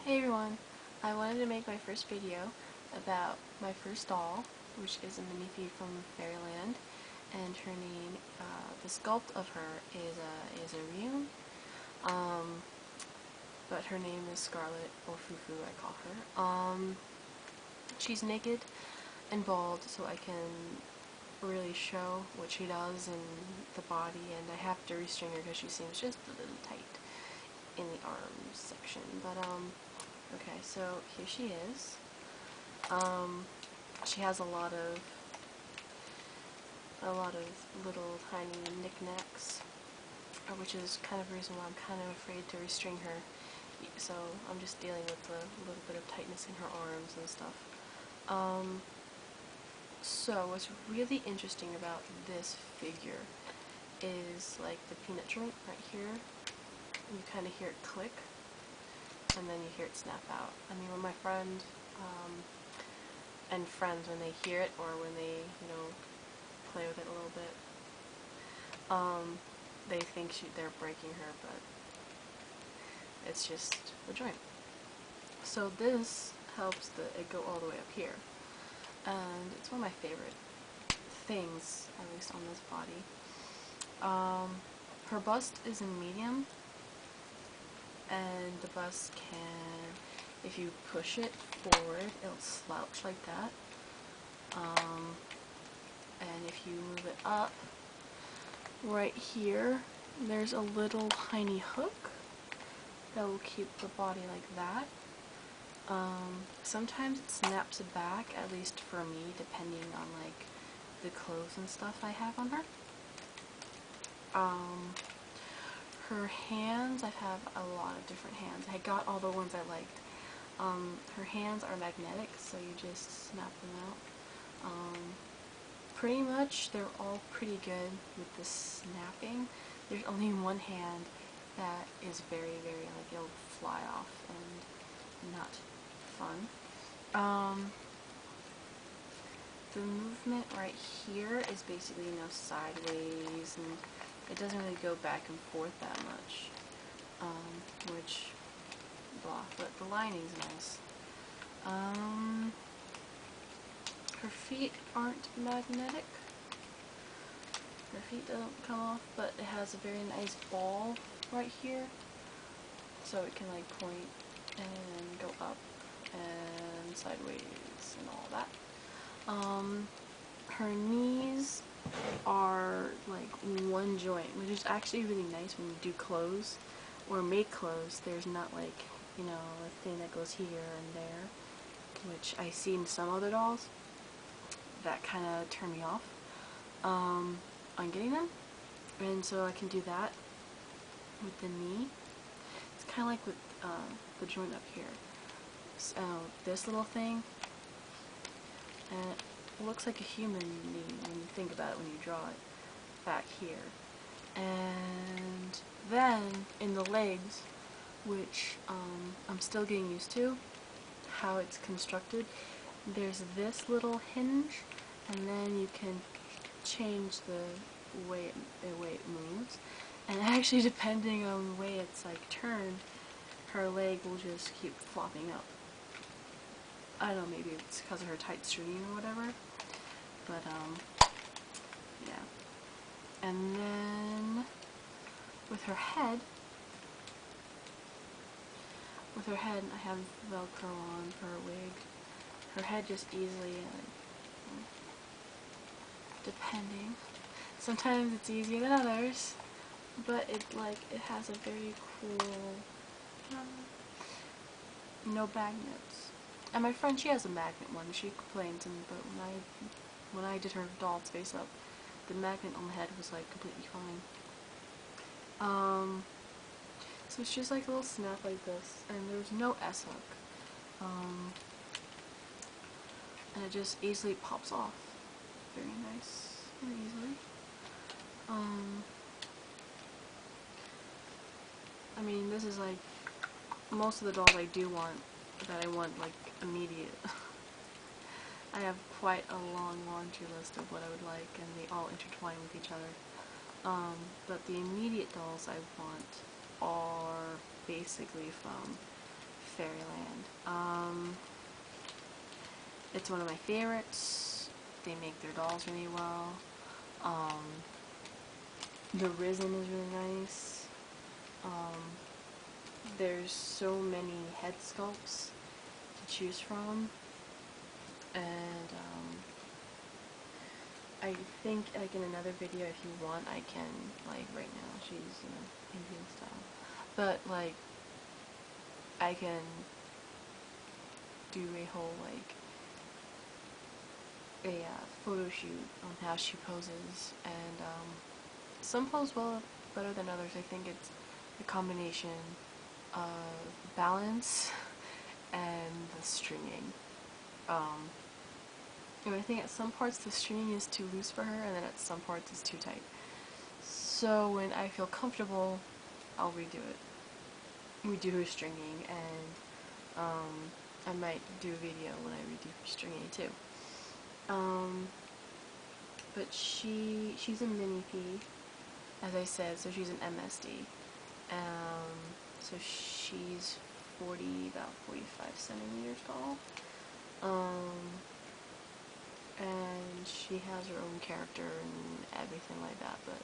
Hey everyone, I wanted to make my first video about my first doll, which is a minifee from Fairyland, and her name, the sculpt of her is a Ryeon, but her name is Scarlett, or Fufu I call her. She's naked and bald, so I can really show what she does in the body, and I have to restrain her because she seems just a little tight in the arms section, but okay, so here she is. She has a lot of little tiny knickknacks, which is kind of the reason why I'm kind of afraid to restrain her. So I'm just dealing with a little bit of tightness in her arms and stuff. So what's really interesting about this figure is like the peanut joint right here. You kind of hear it click, and then you hear it snap out. I mean, when my friend and friends, when they hear it or when they, play with it a little bit, they think they're breaking her, but it's just the joint. So this helps it go all the way up here, and it's one of my favorite things, at least on this body. Her bust is in medium, and the bust can, if you push it forward, it'll slouch like that. And if you move it up, right here, there's a little tiny hook that will keep the body like that. Sometimes it snaps it back, at least for me, depending on like the clothes and stuff I have on her. Her hands, I have a lot of different hands. I got all the ones I liked. Her hands are magnetic, so you just snap them out. Pretty much, they're all pretty good with the snapping. There's only one hand that is very, like, it'll fly off and not fun. The movement right here is basically, sideways, and it doesn't really go back and forth that much, which, blah, but the lining's nice. Her feet aren't magnetic. Her feet don't come off, but it has a very nice ball right here, so it can like point and go up and sideways and all that. Her knees are like one joint, which is actually really nice when you do clothes or make clothes. There's not like, a thing that goes here and there, which I see in some other dolls. That kind of turned me off on getting them, and so I can do that with the knee. It's kind of like with the joint up here. So this little thing, and it looks like a human knee when you think about it, when you draw it back here. And then in the legs, which I'm still getting used to how it's constructed, there's this little hinge, and then you can change the way it moves, and actually depending on the way it's like turned, her leg will just keep flopping up. I don't know, maybe it's because of her tight string or whatever, but yeah. And then with her head, I have Velcro on for her wig. Her head just easily, depending. Sometimes it's easier than others, but it has a very cool, no magnets. And my friend, she has a magnet one. She complains, but when I did her doll's face up, the magnet on the head was like completely fine. So it's just like a little snap like this, and there's no S hook. And it just easily pops off. Very nice, very easily. I mean, this is like most of the dolls I do want, that I want like immediate. I have quite a long laundry list of what I would like, and they all intertwine with each other. But the immediate dolls I want are basically from Fairyland. It's one of my favorites. They make their dolls really well. The Risen is really nice. There's so many head sculpts to choose from, and I think like in another video, if you want, I can, like right now she's Indian style, but like I can do a whole like a photo shoot on how she poses, and some pose well better than others. I think it's the combination of balance and the stringing. And I think at some parts the stringing is too loose for her, and then at some parts it's too tight. So when I feel comfortable, I'll redo it. Redo her stringing, and I might do a video when I redo her stringing too. But she's a mini P, as I said, so she's an MSD. So she's about 45 centimeters tall. And she has her own character and everything like that, but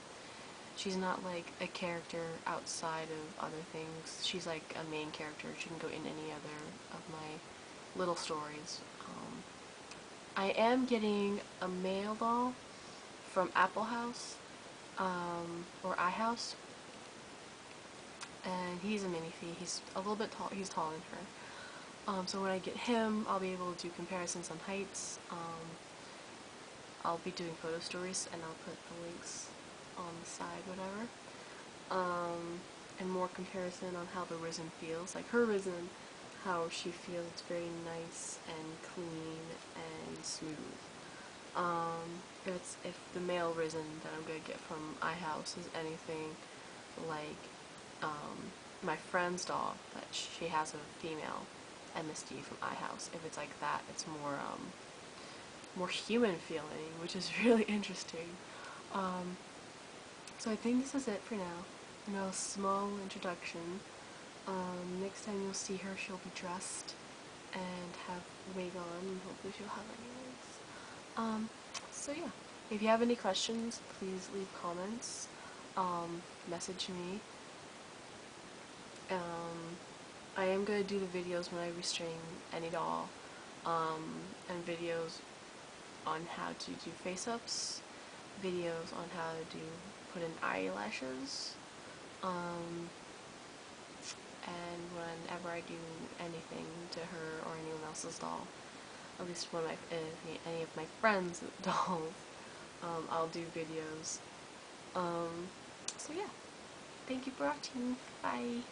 she's not like a character outside of other things. She's like a main character. She can go in any other of my little stories. I am getting a male doll from Apple House, or iHouse, and he's a mini fee. He's a little bit tall. He's taller than her. So when I get him, I'll be able to do comparisons on heights. I'll be doing photo stories, and I'll put the links on the side, whatever. And more comparison on how the Risen feels. Like her Risen, how she feels. It's very nice and clean and smooth. If the male Risen that I'm gonna get from iHouse is anything like my friend's doll, that she has a female MSD from iHouse. If it's like that, it's more human feeling, which is really interesting. So I think this is it for now. A small introduction. Next time you'll see her, she'll be dressed and have wig on, and hopefully she'll have any wigs. So yeah, if you have any questions, please leave comments, message me. I am going to do the videos when I restring any doll, and videos on how to do face-ups, videos on how to put in eyelashes, and whenever I do anything to her or anyone else's doll, at least when any of my friends' dolls, I'll do videos. So yeah, thank you for watching, bye!